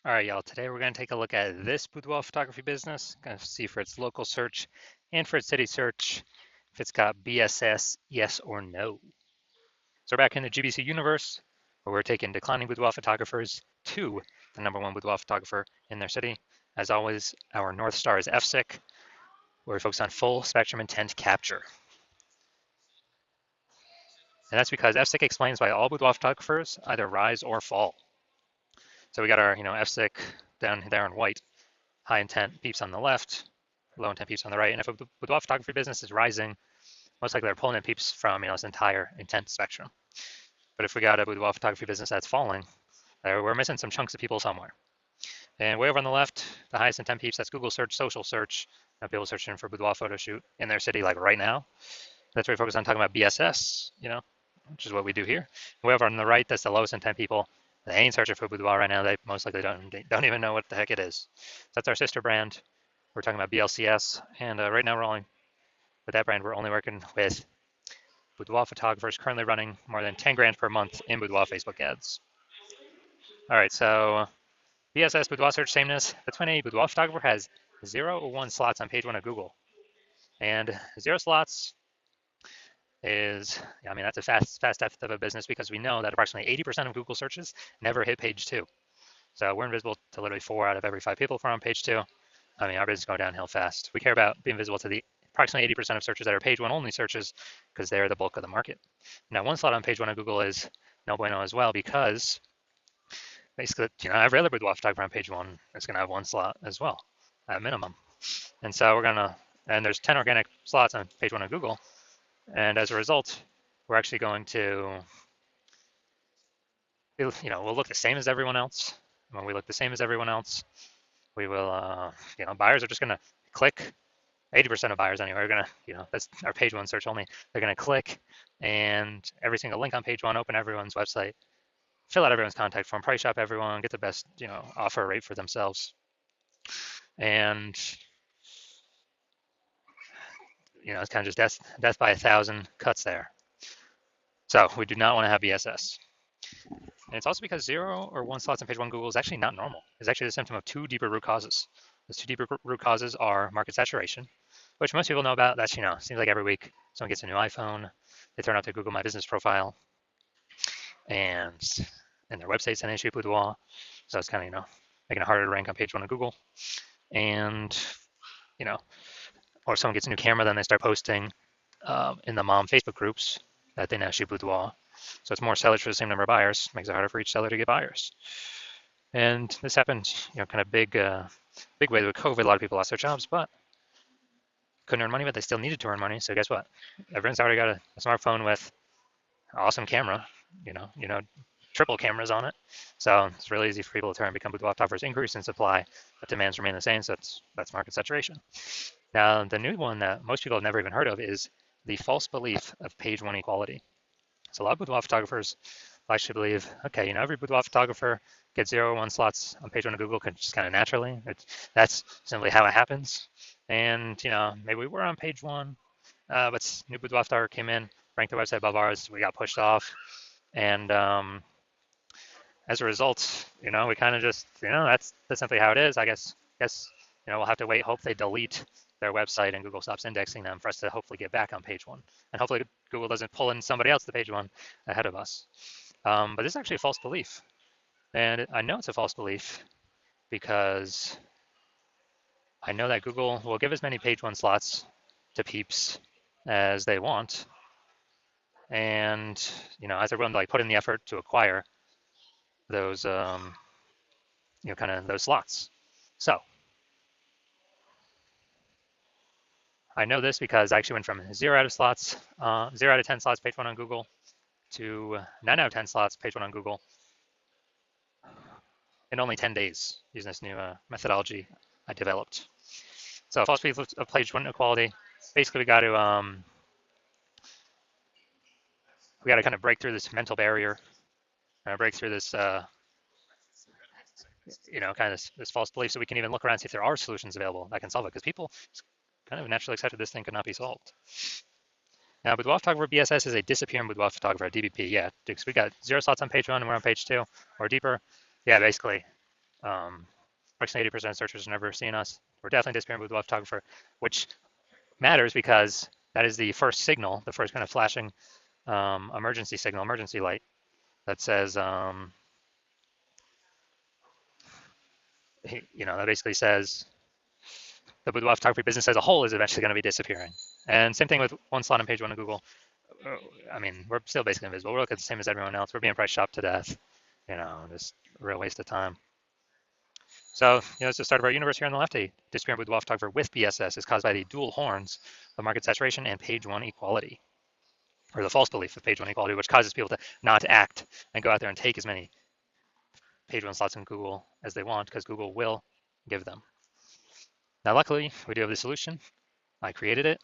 All right, y'all. Today we're going to take a look at this boudoir photography business. Going to see for its local search and for its city search if it's got BSS, yes or no. So we're back in the GBC universe where we're taking declining boudoir photographers to the #1 boudoir photographer in their city. As always, our North Star is FSIC, where we focus on full spectrum intent capture. And that's because FSIC explains why all boudoir photographers either rise or fall. So we got our, FSIC down there in white, high intent peeps on the left, low intent peeps on the right. And if a boudoir photography business is rising, most likely they're pulling in peeps from this entire intent spectrum. But if we got a boudoir photography business that's falling, we're missing some chunks of people somewhere. And way over on the left, the highest intent peeps, that's Google search, social search, people searching for boudoir photo shoot in their city like right now. That's where we focus on talking about BSS, which is what we do here. Way over on the right, that's the lowest intent people. They ain't searching for boudoir right now. They most likely don't even know what the heck it is. So that's our sister brand. We're talking about BLCS, and right now with that brand, we're only working with boudoir photographers currently running more than 10 grand per month in boudoir Facebook ads. All right, so BSS, boudoir search sameness. That's when a boudoir photographer has 0 or 1 slots on page 1 of Google. And 0 slots is, that's a fast death of a business because we know that approximately 80% of Google searches never hit page 2. So we're invisible to literally 4 out of every 5 people if we're on page 2. Our business is going downhill fast. We care about being visible to the approximately 80% of searches that are page 1 only searches because they're the bulk of the market. Now, 1 slot on page 1 of Google is no bueno as well because basically, every other boudoir photographer on page 1 is going to have 1 slot as well at minimum. And so and there's 10 organic slots on page 1 of Google. And as a result, we're actually going to, we'll look the same as everyone else. When we look the same as everyone else, we will, buyers are just going to click. 80% of buyers anyway are going to, that's our page 1 search only. They're going to click and every single link on page 1, open everyone's website, fill out everyone's contact form, price shop everyone, get the best, offer rate for themselves. And, it's kind of just death by 1,000 cuts there. So we do not want to have BSS. And it's also because 0 or 1 slots on page 1 Google is actually not normal. It's actually the symptom of 2 deeper root causes. Those 2 deeper root causes are market saturation, which most people know about. That's, seems like every week someone gets a new iPhone, they turn out their Google My Business profile, and their website's an issue boudoir. So it's kind of, making it harder to rank on page 1 of Google. And, or someone gets a new camera, then they start posting in the mom Facebook groups that they now shoot boudoir. So it's more sellers for the same number of buyers, makes it harder for each seller to get buyers. And this happened, kind of big way with COVID. A lot of people lost their jobs, but couldn't earn money, but they still needed to earn money. So guess what? Everyone's already got a smartphone with an awesome camera, triple cameras on it. So it's really easy for people to turn and become boudoir photographers. Increase in supply, but demands remain the same. So that's market saturation. Now, the new one that most people have never even heard of is the false belief of page 1 equality. So a lot of boudoir photographers actually believe, okay, every boudoir photographer gets 0 or 1 slots on page 1 of Google just kind of naturally. That's simply how it happens. And, maybe we were on page 1, but new boudoir photographer came in, ranked the website above ours, we got pushed off. And as a result, we kind of just, that's simply how it is. I guess, we'll have to wait, hope they delete their website and Google stops indexing them for us to hopefully get back on page 1. And hopefully Google doesn't pull in somebody else to page 1 ahead of us. But this is actually a false belief. And I know it's a false belief because I know that Google will give as many page 1 slots to peeps as they want. And, as they're willing to put in the effort to acquire those, kind of those slots. So I know this because I actually went from 0 out of 10 slots page 1 on Google to 9 out of 10 slots page 1 on Google in only 10 days using this new methodology I developed. So false belief of page 1 equality. Basically, we got to kind of break through this mental barrier, break through this kind of this false belief, so we can even look around and see if there are solutions available that can solve it, because people kind of naturally accepted this thing could not be solved. Now, boudoir photographer BSS is a disappearing boudoir photographer, DBP. Yeah, because we got 0 slots on page 1 and we're on page 2 or deeper. Yeah, basically, approximately 80% of searchers are never seeing us. We're definitely disappearing with Boudoir photographer, which matters because that is the first signal, the first kind of flashing emergency signal, emergency light that says, that basically says the boudoir photography business as a whole is eventually going to be disappearing. And same thing with one slot on page one of Google. I mean, we're still basically invisible. We're looking the same as everyone else. We're being price shopped to death. Just a real waste of time. So, it's the start of our universe here on the left. A disappearing boudoir photographer with BSS is caused by the dual horns of market saturation and page one equality, or the false belief of page one equality, which causes people to not act and go out there and take as many page one slots in Google as they want, because Google will give them. Now, luckily, we do have the solution. I created it.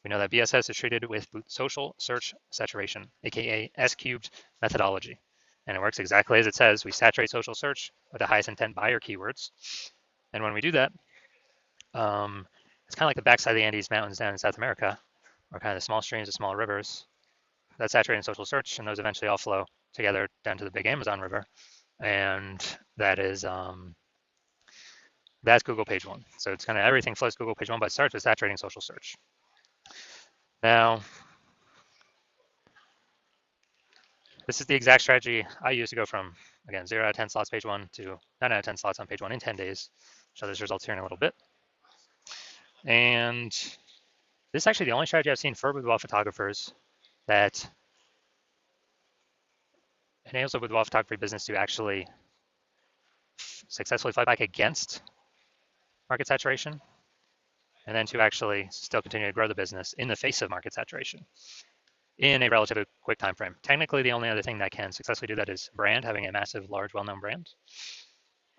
We know that BSS is treated with social search saturation, aka S-cubed methodology. And it works exactly as it says. We saturate social search with the highest intent buyer keywords. And when we do that, it's kind of like the backside of the Andes Mountains down in South America, or kind of the small streams, the small rivers. That's saturating social search, and those eventually all flow together down to the big Amazon River. And that is that's Google page one. So it's kind of everything flows Google page one, but it starts with saturating social search. Now, this is the exact strategy I use to go from, again, 0 out of 10 slots page one to 9 out of 10 slots on page one in 10 days. Show those results here in a little bit. And this is actually the only strategy I've seen for boudoir photographers that enables a boudoir photography business to actually successfully fight back against market saturation, and then to actually still continue to grow the business in the face of market saturation in a relatively quick time frame. Technically, the only other thing that can successfully do that is brand, having a massive, large, well-known brand.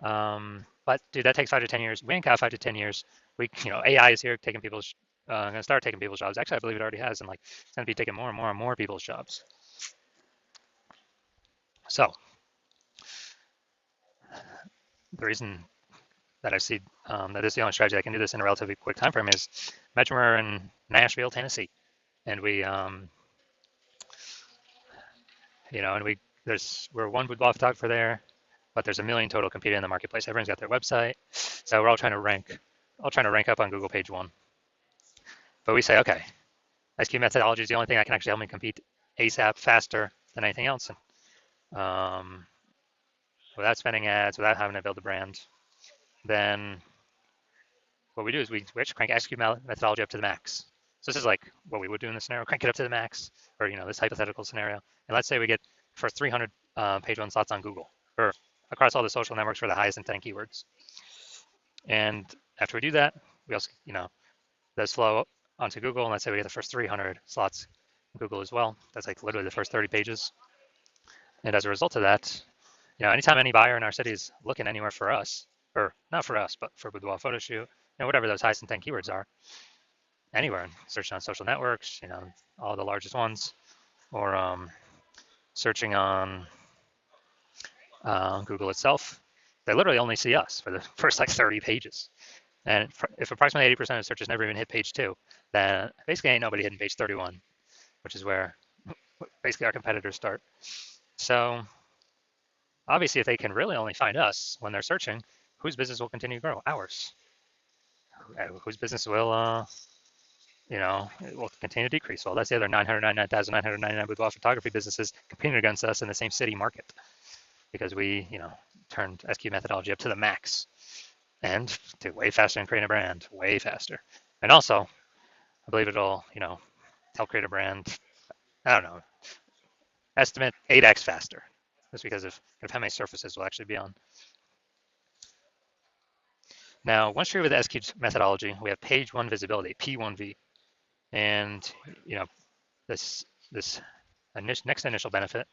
But dude, that takes 5 to 10 years. We ain't got 5 to 10 years. AI is here taking people's, going to start taking people's jobs. Actually, I believe it already has, and it's going to be taking more and more and more people's jobs. So the reason that I see that is the only strategy that can do this in a relatively quick time frame is imagine we're in Nashville, Tennessee, and we're one boudoir photographer there, but there's a million total competing in the marketplace. Everyone's got their website, so we're all trying to rank up on Google page one. But we say, okay, S-cubed methodology is the only thing that can actually help me compete ASAP, faster than anything else, and without spending ads, without having to build a brand. Then what we do is we actually crank S-cubed methodology up to the max. So this is like what we would do in this scenario, crank it up to the max, or this hypothetical scenario. And let's say we get for 300 page one slots on Google, or across all the social networks for the highest intent keywords. And after we do that, we also, those flow onto Google, and let's say we get the first 300 slots on Google as well. That's like literally the first 30 pages. And as a result of that, anytime any buyer in our city is looking anywhere for us, or not for us, but for boudoir photo shoot, whatever those highest intent keywords are, anywhere, searching on social networks, all the largest ones, or searching on Google itself, they literally only see us for the first 30 pages. And if approximately 80% of searches never even hit page 2, then basically ain't nobody hitting page 31, which is where basically our competitors start. So obviously, if they can really only find us when they're searching, whose business will continue to grow? Ours. Whose business will it will continue to decrease. Well, that's the other 999,999 boudoir photography businesses competing against us in the same city market, because we, turned S-cubed methodology up to the max and do way faster than creating a brand, way faster. And also, I believe it'll, help create a brand, I don't know, estimate 8x faster, just because of how many surfaces we'll actually be on. Now, once you're with the S-cubed methodology, we have page one visibility, P1V. And this next initial benefit,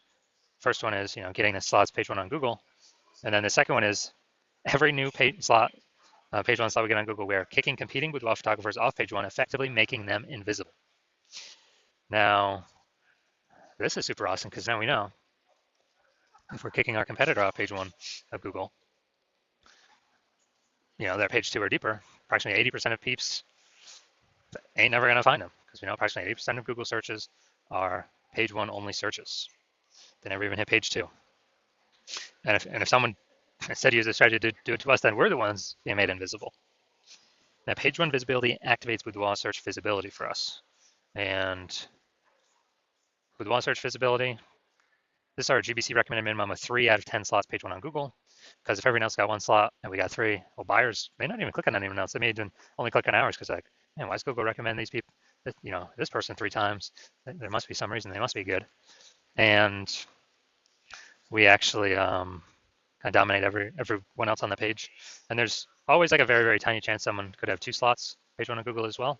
first one is getting the slots page one on Google, and then the second one is every new page one slot we get on Google, we are kicking competing boudoir photographers off page one, effectively making them invisible. Now, this is super awesome because now we know if we're kicking our competitor off page one of Google, they're page two or deeper, approximately 80% of peeps ain't never going to find them, because we know approximately 80% of Google searches are page one only searches. They never even hit page 2. And if someone instead use the strategy to do it to us, then we're the ones being made invisible. Now, page one visibility activates Boudoir search visibility for us. And Boudoir search visibility, this is our GBC recommended minimum of 3 out of 10 slots page one on Google. Because if everyone else got one slot and we got 3, well, buyers may not even click on anyone else. They may only click on ours because like, man, why does Google recommend these people, this person 3 times? There must be some reason. They must be good. And we actually kind of dominate everyone else on the page. And there's always like a very, very tiny chance someone could have 2 slots page one on Google as well.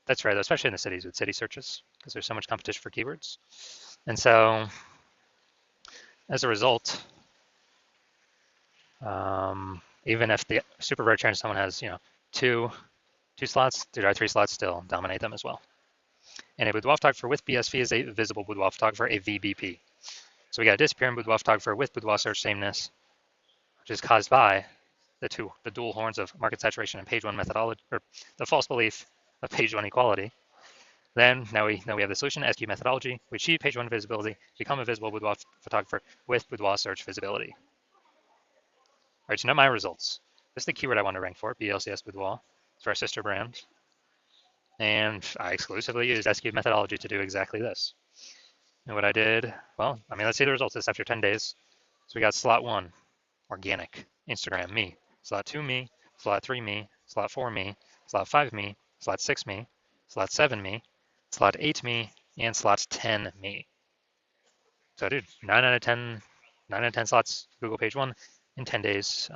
That's rare though, especially in the cities with city searches because there's so much competition for keywords. And so as a result, even if the super rare chance someone has, two slots, there are 3 slots still dominate them as well. And a boudoir photographer with BSV is a visible boudoir photographer, a VBP. So we got a disappearing boudoir photographer with boudoir search sameness, which is caused by the dual horns of market saturation and page one methodology, or the false belief of page one equality. Then now we have the solution, SQ methodology. We achieve page one visibility, become a visible boudoir photographer with boudoir search visibility. All right, so now my results. This is the keyword I want to rank for, BLCS Boudoir. It's for our sister brand. And I exclusively used SQ methodology to do exactly this. And what I did, well, let's see the results. This after 10 days. So we got slot 1, organic, Instagram, me. Slot 2, me. Slot 3, me. Slot 4, me. Slot 5, me. Slot 6, me. Slot 7, me. Slot 8, me. And slot 10, me. So dude, 9 out of 10 slots, Google page 1 in 10 days.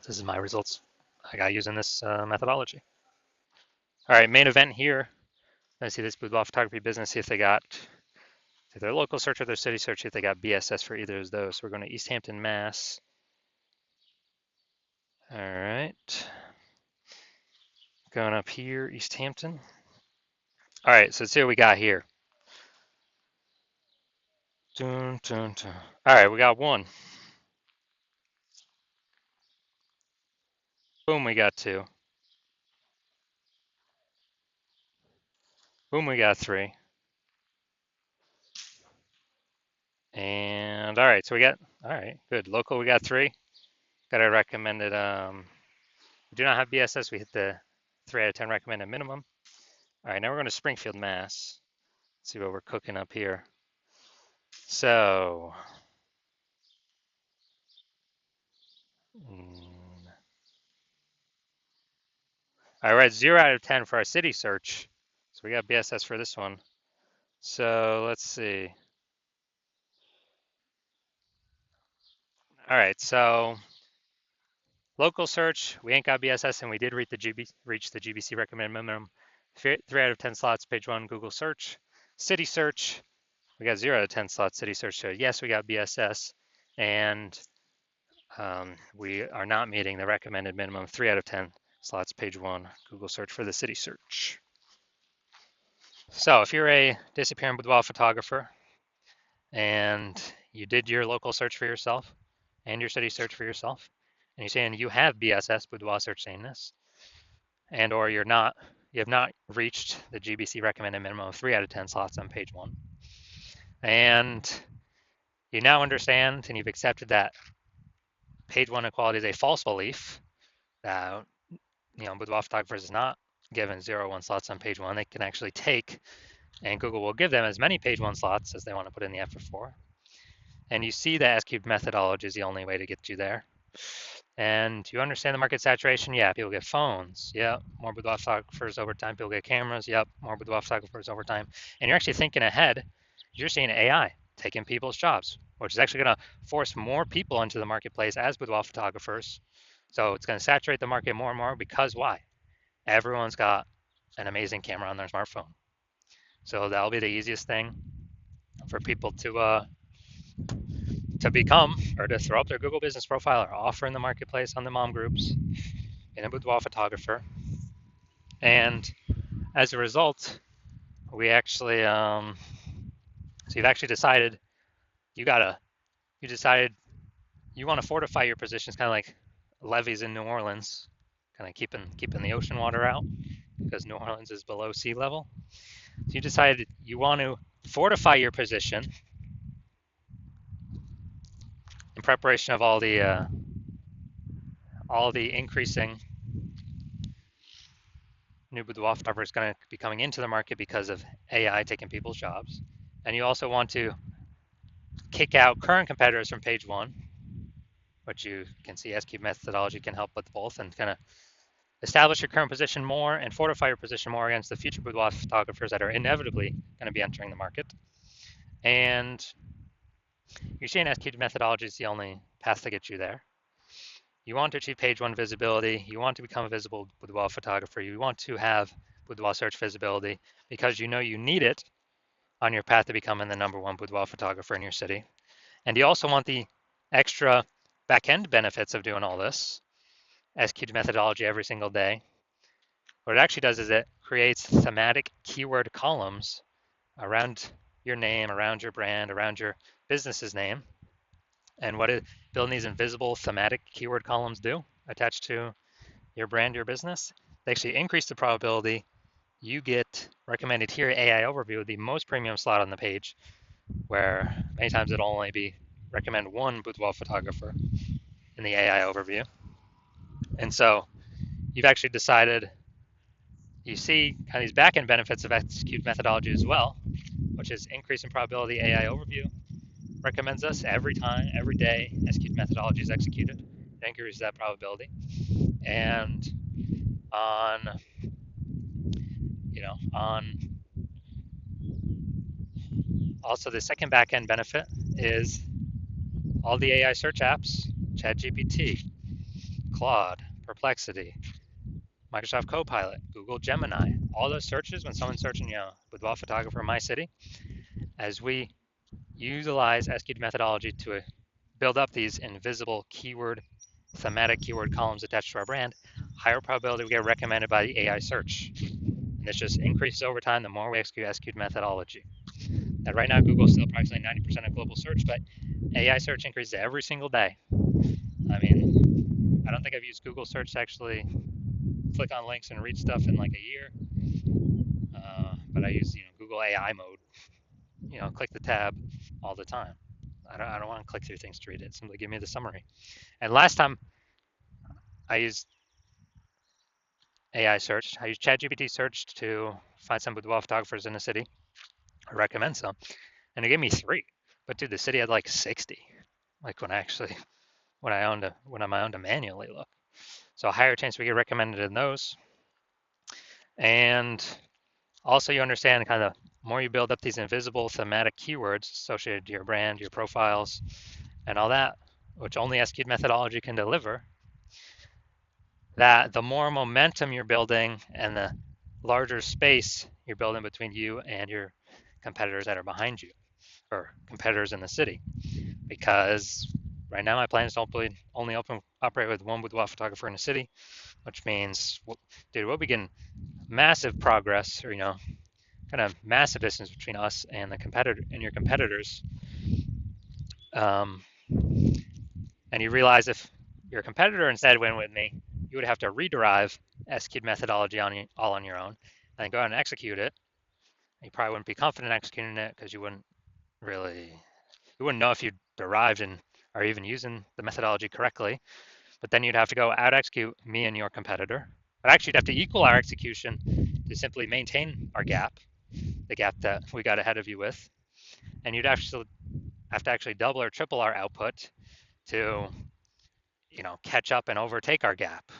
This is my results I got using this methodology. All right, main event here. Let's see this boudoir photography business, see if they got their local search or their city search, see if they got BSS for either of those. So we're going to East Hampton, Mass. All right. Going up here, East Hampton. All right, so let's see what we got here. Dun, dun, dun. All right, we got 1. Boom, we got 2. Boom, we got 3. And all right, so we got, all right, good. Local, we got 3. Got our recommended, we do not have BSS. We hit the 3 out of 10 recommended minimum. All right, now we're going to Springfield, Mass. Let's see what we're cooking up here. So, all right, 0 out of 10 for our city search. So we got BSS for this one. So let's see. All right, so local search, we ain't got BSS, and we did reach the GBC recommended minimum. 3 out of 10 slots, page 1, Google search. City search, we got 0 out of 10 slots, city search. So yes, we got BSS, and we are not meeting the recommended minimum 3 out of 10 slots, page 1, Google search for the city search. So if you're a disappearing boudoir photographer and you did your local search for yourself and your city search for yourself, and you're saying you have BSS, boudoir search sameness, and or you have not reached the GBC recommended minimum of 3 out of 10 slots on page 1, and you now understand and you've accepted that page 1 equality is a false belief, that boudoir photographers is not given 0, 1 slots on page 1. They can actually take, and Google will give them as many page 1 slots as they want to put in the effort for. And you see that S-cubed methodology is the only way to get you there. And you understand the market saturation? Yeah, people get phones. Yeah, more boudoir photographers over time. People get cameras. Yep, more boudoir photographers over time. And you're actually thinking ahead. You're seeing AI taking people's jobs, which is actually going to force more people into the marketplace as boudoir photographers. So it's going to saturate the market more and more because why? Everyone's got an amazing camera on their smartphone. So that'll be the easiest thing for people to become, or to throw up their Google business profile or offer in the marketplace on the mom groups in a boudoir photographer. And as a result, we actually, so you've actually decided you decided you want to fortify your positions, kind of like levees in New Orleans, kind of keeping the ocean water out because New Orleans is below sea level. So you decided you want to fortify your position preparation of all the increasing new boudoir photographers going to be coming into the market because of AI taking people's jobs. And you also want to kick out current competitors from page one, which you can see S-Cube methodology can help with both, and kind of establish your current position more and fortify your position more against the future boudoir photographers that are inevitably going to be entering the market. And you're seeing S-Cube methodology is the only path to get you there. You want to achieve page one visibility. You want to become a visible boudoir photographer. You want to have boudoir search visibility because you know you need it on your path to becoming the #1 boudoir photographer in your city. And you also want the extra back-end benefits of doing all this, S-Cube methodology every single day. What it actually does is it creates thematic keyword columns around your name, around your brand, around your business's name. And what building these invisible thematic keyword columns do attached to your brand, your business, they actually increase the probability you get recommended here AI overview, the most premium slot on the page, where many times it'll only be recommend one boudoir photographer in the AI overview. And so you've actually decided, you see kind of these back-end benefits of S-Cube methodology as well, which is increase in probability AI overview recommends us every time, every day S-Cube methodology is executed. It increases that probability. And on also the second back-end benefit is all the AI search apps, ChatGPT, Claude, Perplexity, Microsoft Copilot, Google Gemini, all those searches when someone's searching, boudoir photographer in my city, as we utilize S-Cube methodology to build up these invisible thematic keyword columns attached to our brand, higher probability we get recommended by the AI search. And this just increases over time the more we execute S-Cube methodology. And right now, Google's still approximately 90% of global search, but AI search increases every single day. I mean, I don't think I've used Google search to actually click on links and read stuff in like a year. But I use Google AI mode, click the tab all the time. I don't want to click through things to read it. Simply give me the summary. And last time I used AI search, I used ChatGPT search to find some boudoir photographers in the city. I recommend some, and it gave me 3. But dude, the city had like 60. Like when I owned to manually look. So a higher chance we get recommended in those. And also you understand kind of more you build up these invisible thematic keywords associated to your brand, your profiles, and all that, which only S-Cube methodology can deliver, that the more momentum you're building and the larger space you're building between you and your competitors that are behind you, or competitors in the city. Because right now my plan is to only operate with one boudoir photographer in the city, which means, dude, we'll begin massive progress, or kind of massive distance between us and your competitors. And you realize if your competitor instead went with me, you would have to rederive S-Cube methodology all on your own, and go out and execute it. You probably wouldn't be confident executing it because you wouldn't know if you derived and are even using the methodology correctly. But then you'd have to go out execute me and your competitor. But actually, you'd have to equal our execution to simply maintain our gap, the gap that we got ahead of you with. And you'd actually have to actually double or triple our output to, catch up and overtake our gap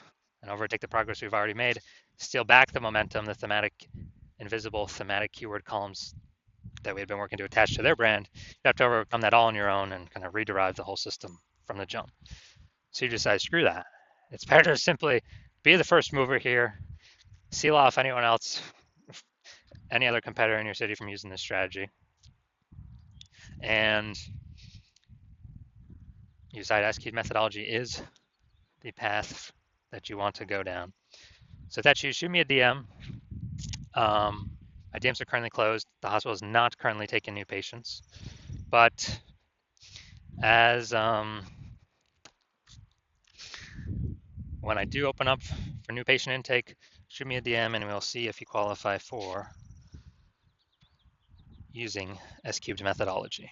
and overtake the progress we've already made, steal back the momentum, the invisible thematic keyword columns that we had been working to attach to their brand. You have to overcome that all on your own and kind of rederive the whole system from the jump. So you decide, screw that. It's better to simply be the first mover here, seal off anyone else, any other competitor in your city from using this strategy. And you decide S-Cube methodology is the path that you want to go down. So that's you. Shoot me a DM. My DMs are currently closed. The hospital is not currently taking new patients. But as when I do open up for new patient intake, shoot me a DM and we'll see if you qualify for using S-Cubed methodology.